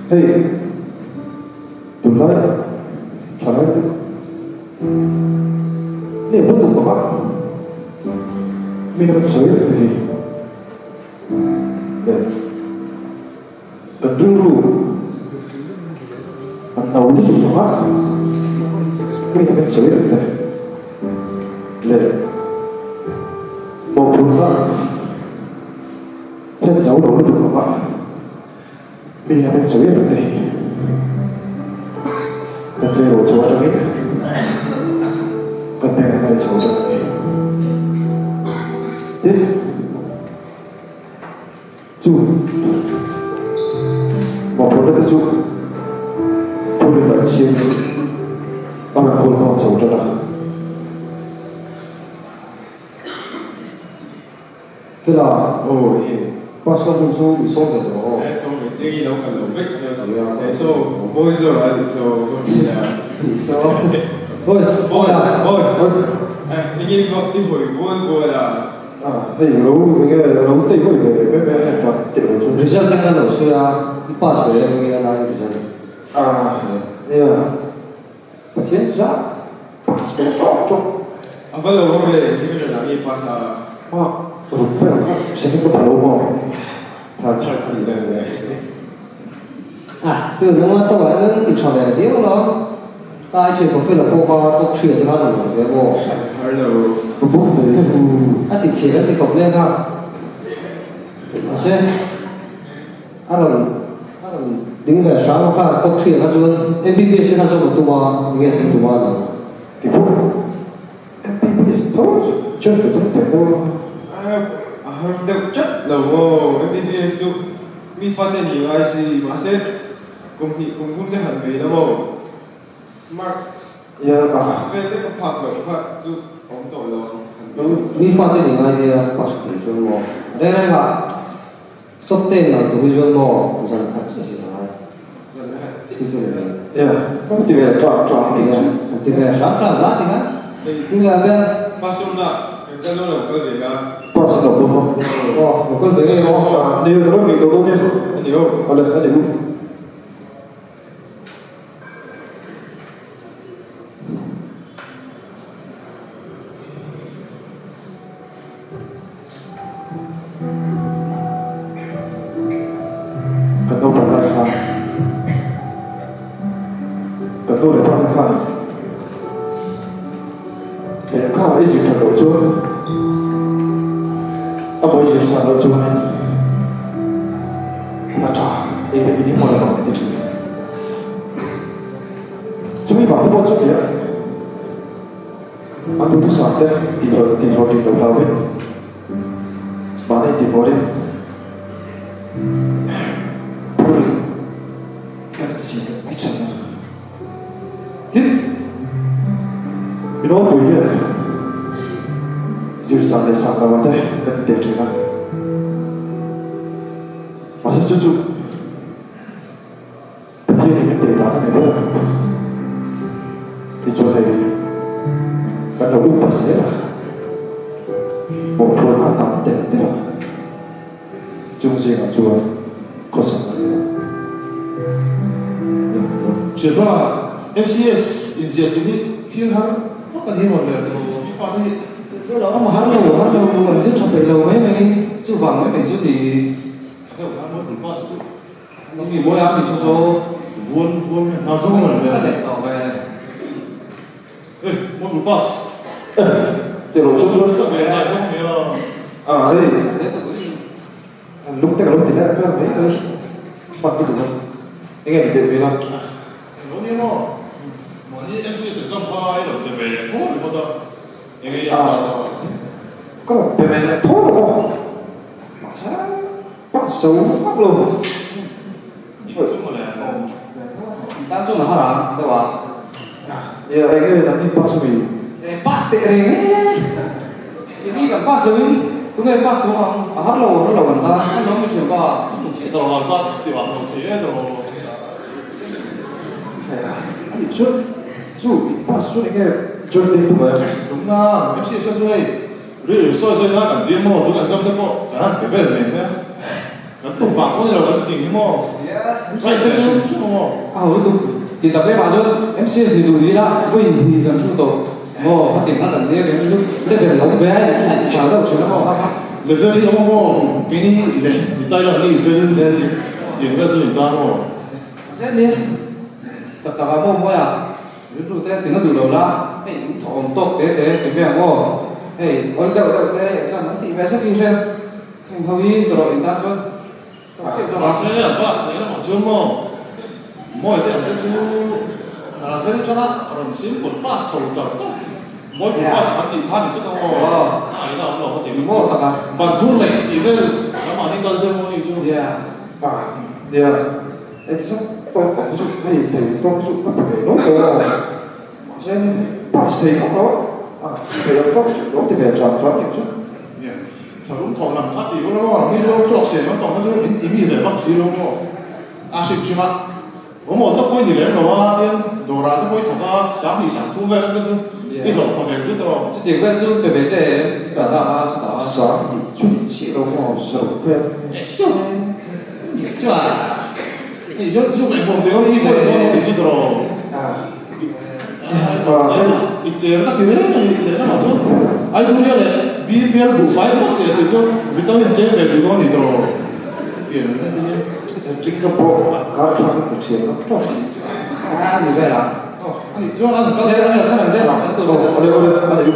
Hey, tonight, tonight, ini betul bapak. Minum saya tadi. Dan kedua, antau itu bapak. Minum saya tadi. Dan mau pulang, dan jauh dulu itu bapak. Minum saya tadi. Katanya lo coba lagi. Katanya ada coba lagi. Jadi, mau pulang itu pulang dari sini. Orang kalau coba lagi. Thế là, bác sĩ cũng chú bị sốt rồi đó. So mình chỉ nghĩ đâu cần đâu biết cho thì so bây giờ là so có gì là So, thôi, thôi à, thôi đi nghĩ có đi hồi vui là Thì lúc cái lúc tiền của người bé là chọn tiền của chúng. bây giờ đang đầu xuôi à, bác sĩ là người ta bây giờ. Yeah, mà thiên giá, sẽ có cho. vẫn là có về cái chuyện là đi pass Rồi phải là sẽ có thể lâu mà. thật thì là À, giờ nó mà tao bảo rằng đi chọn về điều đó, ta chỉ có phải là cô qua tóc chuyện cho nó là về bộ. hello Bố thì À, thì chỉ là thì có lên ha. À, xem, à rồi đứng về sáng qua tóc chuyện nó rồi, MBBS nó rồi một tua, nghe tiếng tua là. cái bố em biết tốt chân của tôi phải đâu. được chất là ngô cái số mi phát hiện nhiều ai gì mà sẽ cùng không thể hành vi đâu mà Yeah, về cái cấp phạt rồi phạt chú ông tội rồi Mi phát cái điều này thì bác sĩ chuyên môn. Đây là tốt tên là đối chuyên môn, dần thật sự là chứ rồi. yeah, không thì về chọn đi. Thì về sáng lát thì á, nhưng mà bên persona cái đó là cái gì cả Bác sĩ đọc đúng không? một cái gì đó Nếu nó bị đồ nhé. anh hiểu Ở đây anh hiểu. Cần đâu phải là khai. Cần đâu để phải là khai. Để khai ấy gì thật đổi chúa. Apa yang bisa lo cuman? Macam ini mulai orang itu. Cuma ibarat buat cuci ya. Antu tu sampai di laut. Mana di laut? Pur, kan sih macam mana? Jadi, minum boleh ya. Jadi sampai mata kan tidak cuma. Masa cucu, betul ini tidak ada ni boleh. Dijual ini, kan ada upah saya. Mau pulang atau tidak? Jumlah jual kosong lagi. 觉得 MCS 以前对你听他，我感觉我来的，你发的。 这老嘛hắn lâu mình sẽ chuẩn bị lâu mấy chú vàng mấy chú thì Nó nghỉ mỗi năm thì số vuông nào giống rồi sẽ để tỏ về ê mỗi một bus Tiểu chút sao về này giống như đây lúc tất cả lúc thì đã các mấy cái mặt cái tụi nó anh em thì về đâu nó như nó mà như MCS trong hai rồi thì về thôi thì bắt đầu 이게 그럼 배매는 토로 마사 박수 막 로. 이거 좀 뭐래 đang chung là họ làm đâu ạ 야 이게 나니 박수비. pass tệ này cái gì cả pass rồi tụi này pass không hát lâu người ta anh nói mới chịu qua 좀 제대로 한다 thì bạn một thế rồi 아니 주 박수 이게 절대 또 뭐야? đúng là MCS rồi 우리 서서 나간 뒤에 뭐 누가 좀 되고 나랑 배배를 냈네 그 또 방문이라고 하는 게 뭐 MCS 뭐 à hồi tục thì tập cái bà cho MCS thì đủ đi đó với thì làm chung tổ 뭐 phát triển các tầng kia thì nó về lóng vé anh sao đâu chuyện nó không 레벨이 뭐 괜히 이따가 이 레벨 얘가 좀 있다고 sẽ đi tập tập vào mồm à ví dụ thế thì nó từ đầu ra hey thọn tóc thế thì mẹ ngô hey ôi đâu thế sao nó tị vé sắp kinh xem không hầu như từ đầu chúng ta cho 알았어요. 아빠 내가 맞죠 뭐 어때 아주 알았어요. 저나 그런 심플 빠스 올자죠. 뭘 빠스 한디 반이 또 아이나 엄마 어때 뭐 tập à 반툴레 이vel 아마 아닌 건 세모니죠. yeah à thì em sắp tôi có ví dụ hay thì tôi ví dụ nó phải nốt rồi sẽ ba xì không đó thì có ví dụ đó thì về tròn tròn kiểm soát 예. 자, 그럼 더 남아 이거는 이제 클럽스에만 또 가지고 이미 레벨 지르고 아쉽지만 뭐 어떤 거인이 레벨로와 된 노라도 거의 더가 상이 상투가 그래서 이거 어떻게 들어 chỉ quen run về trẻ cả ta sao đó sáng thì chuẩn chỉ đâu mà sợ quen 자, 이제 지금 뭐 내가 이거 이제 들어 이제 딱 내가 맞죠? 아이 그래야 비비알 부파이 뭐지 지금 비타민 J về thì con thì 들어 예, chính cái bộ các thằng của trường nó tốt thì về là 아니 저 안에 đây là sao mình sẽ làm cái từ đầu ở đây cái gì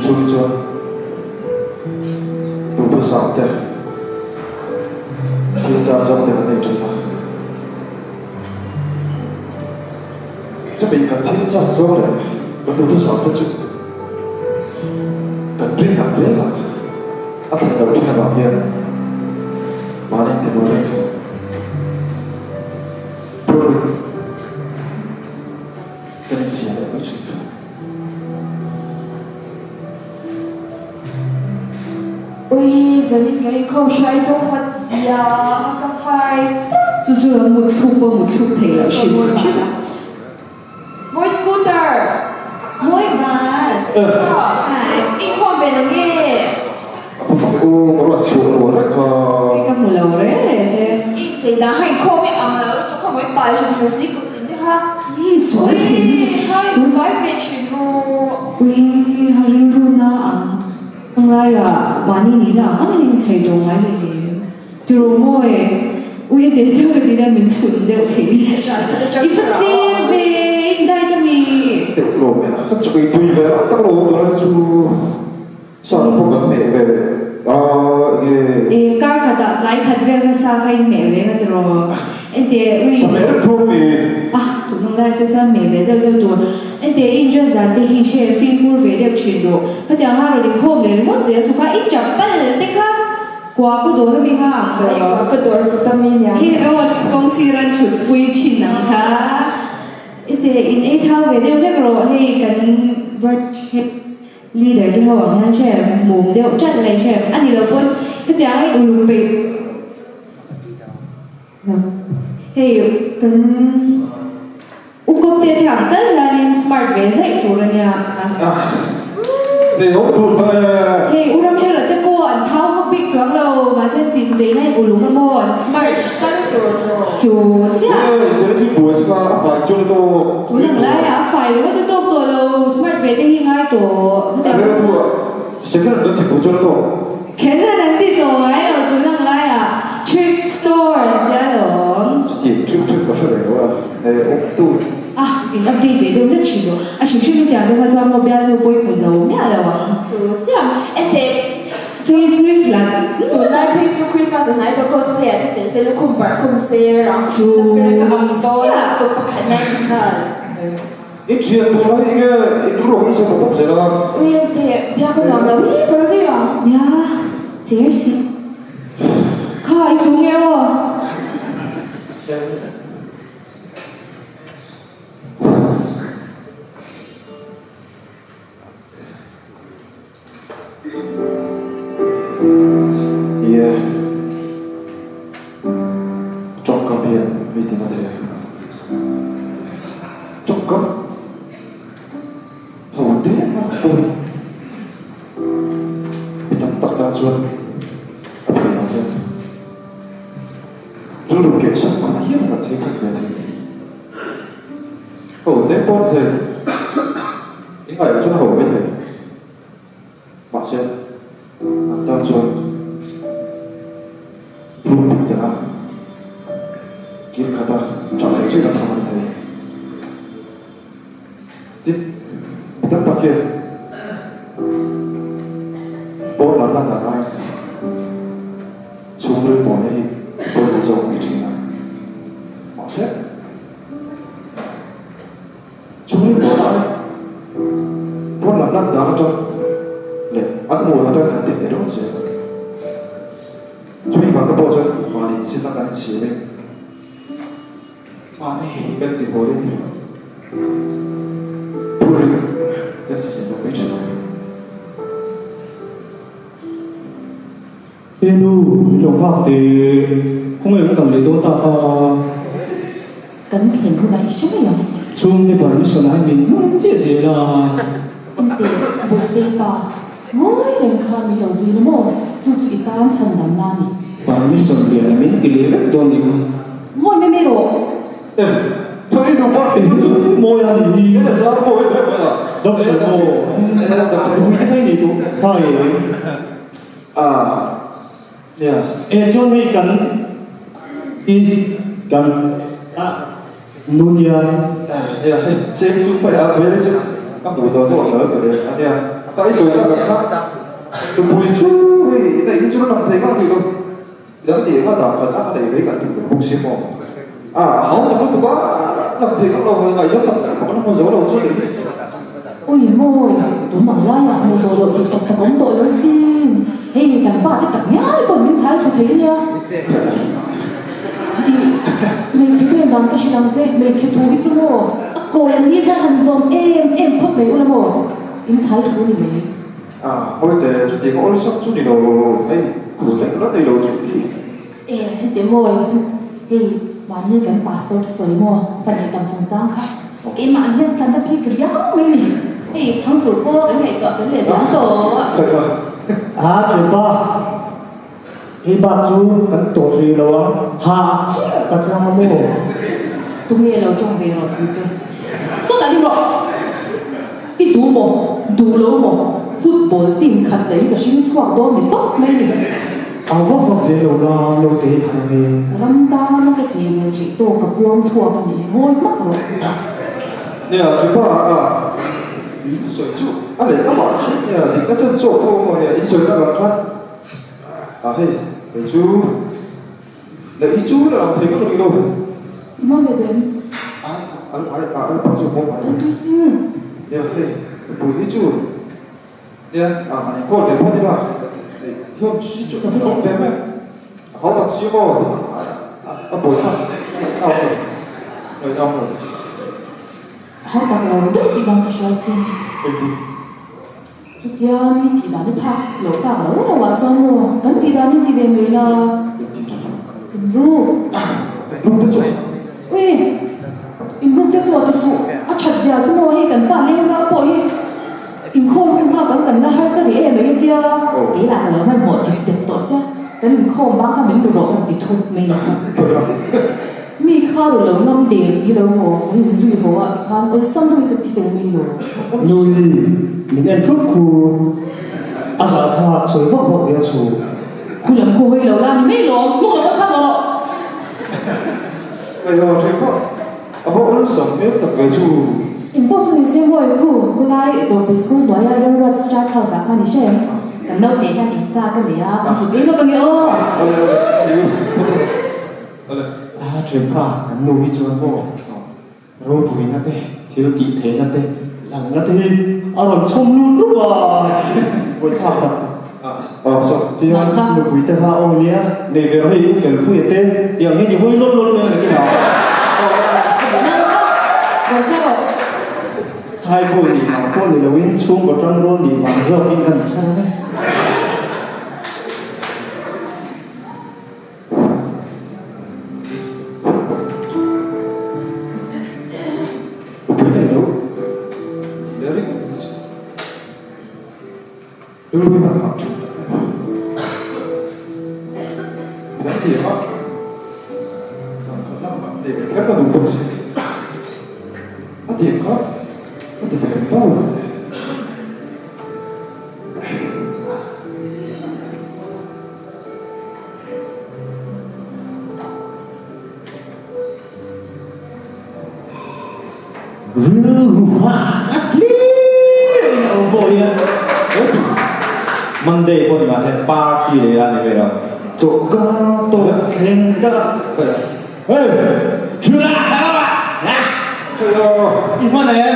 chui cho đủ thứ sáu tiền thiên gia trong tiền này chúng ta chắc bị cả thiên gia do đấy có đủ thứ sáu tiền chứ cần riêng làm riêng là áp lực đầu tiên là bảo hiểm mà nên tiền nói đấy tôi cái gì xỉa đấy có chuyện ui giờ nên cái câu xoay cho hoạt giá các phải就是một chút thì là chịu chứ mỗi scooter mỗi bạn ít khoan về là nghe cô có đoạn xuống của rất cái cầm một lầu đấy chứ ít gì đã hay khoan về tôi không phải bài trong số sĩ cực tính ha ý số thì hai tôi phải về chuyển đồ ui 하루 루나 응라야 많이 니나 아니 제도 많이 들어모에 우리 대표가 되면 좋은데 어떻게 이phần về đây cho mình tiểu lộ mẹ các chú tùy về các lộ đó là chú sao không cần mẹ về 에 까르가다 라이 카드레가 사가이 메웨가 들어 엔데 우리 sao mẹ rất thua vì 아 동영라 그자 메웨 저저도 엔데 인저자 대히셰 피푸르 베레 쳔도 그때 하루디 콤레 뭔지 소가 인잡발 때가 과고도 미가 안 cái đồ của tâm mình nhá 히 công ty ran chụp quy trình năng tha ite in e thao về đeo cái rồi hay cần budget leader đi học anh xem mồm đeo chặt lại xem anh đi đâu cũng cái tiếng ấy ulu bể hay cần u công ty thì hàng tất là lên smart về dạy tụi nó nha để ông thụt về hay u làm theo là cái bộ anh thao không biết choáng đâu mà xem gì gì này ulu cái bộ smart cái đồ chủ chứ chế chứ buổi sáng phải cho tôi tụi thằng lại à phải lúc đó tôi tôi đâu smart về đây hai tổ cái đó thua sẽ cái đó thì buổi cho tôi cái này là gì tổ ấy ở tụi thằng lại à thrift store thế đó chỉ trước có số đấy rồi để ông tôi à mình update về đâu rất nhiều à chỉ chuyên tiền tôi cho một bên tôi bôi một dấu mẹ là bằng chủ chẳng em thấy Facebook là tụi này pay for Christmas này tôi có số tiền cái tiền sẽ lúc không bán không xe rồi Chủ cái ông đó là tôi bắt khả năng là ít chuyện tôi nói cái ít rồi cái số một sẽ là ui em thấy bây giờ nói là ui có cái à 야 제일 씨 가이 중요해 yeah trong cà phê vì thế mà thế trong kể xong mà hiếp là thấy thật về hầu tết bót thầy những ngày cho hầu với thầy mà xem anh ta cho luôn bình tĩnh kiếm khả ta chọn thấy chuyện là thằng anh thầy tiếp tất cả kia bót là ai xuống lưới bỏ này tôi là dòng vị trí này họ xét xuống lưới bỏ lại bót làm lăn đá cho để ăn mùa cho hẳn tiền để đó chứ chúng mình vào cái bộ cho mà đi xin làm cái gì đấy mà này cái tiền hồ lên tôi cái gì đó biết chứ Hello, lòng hoa thì không ai cũng cầm lấy đôi ta Cẩn thận hôm nay sống rồi. chung thì còn biết sợ mình không chia sẻ là Em tiền buồn bê bà. Ngồi lên khăn mình đầu gì nữa mồ. Chú chỉ tan chân nằm nani. bạn biết sợ tiền là mấy cái lễ vật toàn đi Ngồi mê mê rồi. em tôi đi đúng không môi là gì cái là sao môi đấy bây giờ đọc sợ mồ đúng cái này thì tôi phải yeah e cho hay cần in cần luôn ya yeah xem xuống phải ăn với đấy chứ các buổi tối tôi nói từ đấy anh nha cái số cho các khác từ buổi chú này chú nó làm thế các gì đâu lớn thì có đọc và tác này với cả từ không xem mò không trong lúc tụi quá làm thế các đâu ngày trước là có nó dấu đầu suốt đấy Ôi môi, tôi mong là nhà hồ rồi được tập tập công tội đó xin. Hey, cảnh bà thì tặng nhá, tôi mình trái cho thế nha. Đi, mình thấy em đang cái chuyện đang thế, mình thấy thú ít chứ mồ. Cô em nghĩ ra hành dòng em thoát mấy ôi mồ. Em trái thú gì mấy? ôi thế chút tiếng ôi sắp chút đi đồ ấy đủ lạnh nó đầy đồ chút đi Ê, tiếng môi. Hey, mà như cảnh bà sâu sới mồ, phần này tầm trong giang khác. Cái mạng hiện cảnh ta phê cái giáo mấy nè. Hey, trong tủ cô cái này cọ phải liền đóng tổ. chuyện ba hi ba chú cần tổ suy lo ha cả trăm mồ Tôi nghe lâu trong về rồi cứ chơi. Sao lại đi rồi? Ít đủ mồ, đủ lâu mồ. Football team khát đấy là sinh hoạt đó mình tốt mấy nè. vấp vấp gì đâu là đâu thì thằng này Râm ta nó cái tiền này thì tôi gặp buông chùa cái này ngồi mất rồi. nè chú bảo sợi chú để các bạn chú nè thì các chân chỗ cô mà nè ít sợi các bạn khác hey để chú để ý chú là làm thế có được đâu Mà về đến anh bao giờ không tôi xin. nè hey buổi ý chú nè này con để bao nhiêu là không chú không bé mẹ họ tập xíu mò buổi khác rồi nhau rồi Họ đặt là rất kỳ bằng cái số xin. Chút giờ mình thì đã được thắc lỗ cả lỗ là what xong rồi. Cái thì đã mình thì về mình là Imru. lúc đó rồi Ui, Imru tiếp rồi thì số. Thật ra chứ mà hay cần bạn em là bội. Im khôn mà cần là hai sao để em mấy tia. Cái là lỡ mà một chuyện tuyệt tốt chứ. Cái mình khôn bác mình được rồi thì thôi mình là mi khá rồi lớn ngâm tiền gì đâu mà mình duy hồ ạ khá ôi xong rồi cái tiền mình rồi nuôi mình em chút khu sao thà soi vấp vấp gì số khu làm khu hơi lâu la mình mấy lỗ lúc là khác rồi bây giờ thấy có nó sống biết tập về chú em có suy nghĩ rồi khu lại đồ bị school đó ya đâu rồi start thao sáng mà đi xem cần đâu để nhà đi ra cái này à sự cái nó cái nhớ chuyện cả cần nuôi cho nó rồi bùi nó thế thiếu tí thế nó thế làm nó thế rồi xông luôn lúc với chào sao chỉ là nuôi bùi ta ông nhé để về đây phải bùi thế điều như nhiều hơi lốt lốt lên cái nào rồi sao rồi hai bùi thì mà con thì là win xuống vào trong luôn thì bằng giờ in gần sao đấy Dulu kita macu. Dan dia để khép vào đúng không chứ thì có thì phải đâu Monday pun masih party deh kan ni betul. Coklat tu kena. Hei, sudah apa? Nah, iman ya.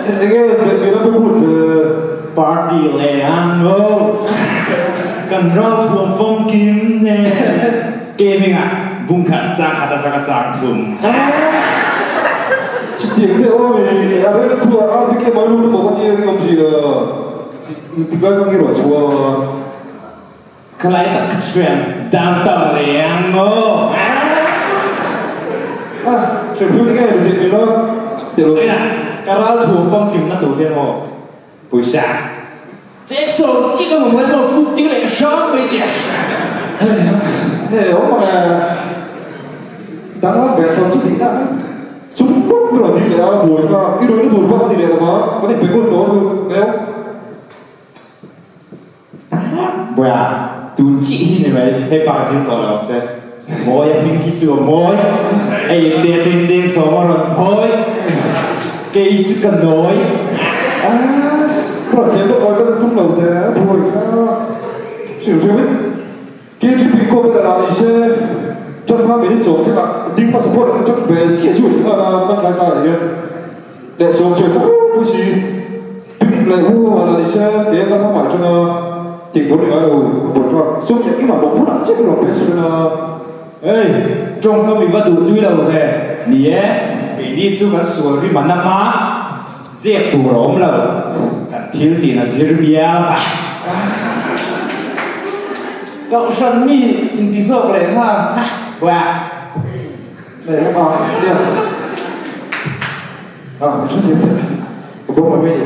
Ini kita berbut Party leang lo. Kan rau tuan phong kim ne. Gaming ah, bungkat jang kata jang tum. Setiap dia oi, ada tu ada fikir malu tu bawa dia yang sih. Tiba kami roh cua. Kelai tak kecil, downtown leang lo. Sebelum ni kan dia bilang, dia Đây là Carol thuộc phong kim nó tụ thiên hồ buổi sáng chế số chỉ có một mấy một cú tiếng lệ sớm vậy kìa này ông mà đáng lắm về tàu chút tí đã súng bút rồi đi lại buổi ra cái đôi nó thùn quá thì lại là có thể phải quân tố luôn đấy không Bữa tụi chị này mày hay bảo tin tao là chứ mỗi mình khi chưa mỗi ai tiền tiền tiền số mà lần thôi cái chỉ cần nói rồi thế tôi có tung đầu thế buổi ra xỉu xỉu ấy cái chuyện bị cô bây giờ làm gì chứ trong hai mấy số thế là đinh passport trong về chia sẻ các lại cái gì để số chuyện đó cái gì bị lại mua là gì chứ thế các nó hỏi cho nó tình huống này là buổi qua số những cái mà bóng nó chết rồi bây giờ ê trong cái mình bắt tụi tuy đầu thế nhé cái đi chú vẫn sửa vì mà năm má dẹp tụ rộm lâu cả thiếu tiền là Serbia phải cậu sân mi in tí sọc đấy ha và để nó vào đi mình sẽ tiếp bố mà bây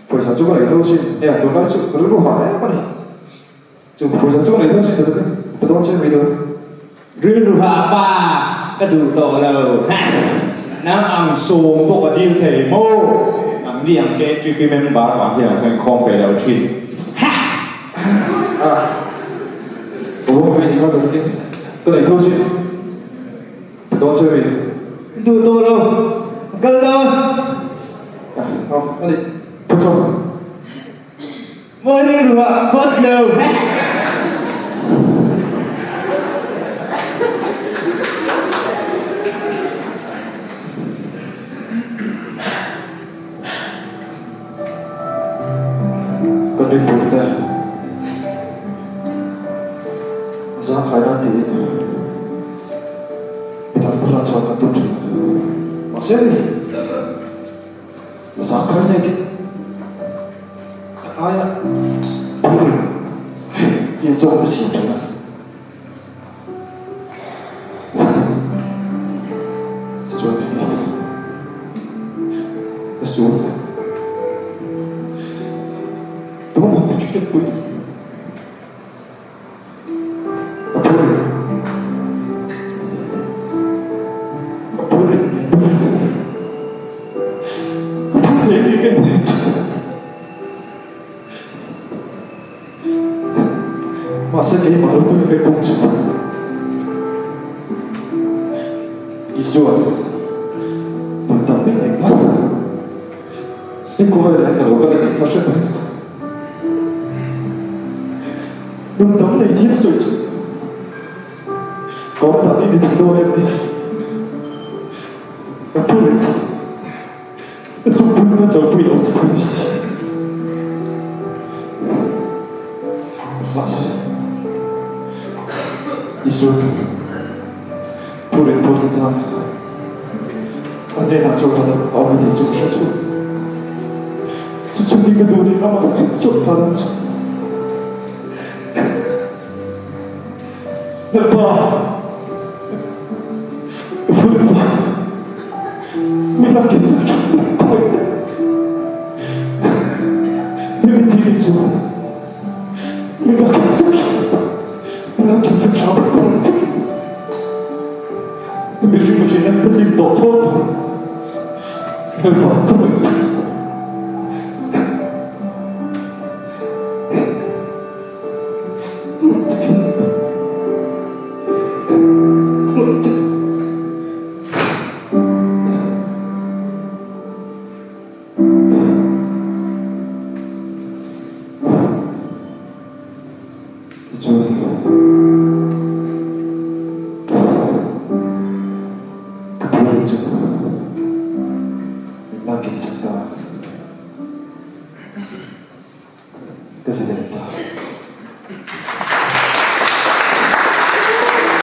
buổi sáng chúng này thôi xin nè tôi nói chuyện tôi lúc hỏi đấy mà đi chúng buổi sáng chúng này thôi xin tôi tôi chơi video rư apa cái tụ tổ lâuน้ำอังสูงปกติเทโมน้ำเลี้ยงเกจิปิเมนบาร์บางอย่างเป็นคงไปแล้วชินโอ้ไม่ดีก็ตัวนี้ก็เลยตัวชิตัวเชื่อไหม ดูตัวเรากันเลย เอาอันนี้ผู้ชม ไม่ได้รู้ว่าพอดเร็วก็ได้บุญแต่สังขารนั่นที่มีทางพลังชาติตุ้งมาเสียดิสังขารเนี่ยกิอายะบุญยิ่งส่งไปสิ่งนั้นส่วนนี้ส่วนToma, o que foi? Masa kayak malu tuh kayak kunci. Isu, tapi naik mana? Ini kau ada kalau kau ada pasal apa? Đừng đóng này thiết rồi chứ có bạn đi thì đôi em đi em thôi em không muốn nó giấu quỷ ống chẳng gì mà sao đi xuống thôi em thôi em làm anh đây là chỗ nào đó mình đi chỗ khác chỗ chỗ đi cái đồ đi nó mà chỗ nào đó Lepas, minat kita kuat, minat diri semua, minat kita kuat, minat nên tất nhiên tổ thốt. Hãy subscribe cho kênh Ghiền Mì Gõ để không bỏ lỡ những video hấp dẫn.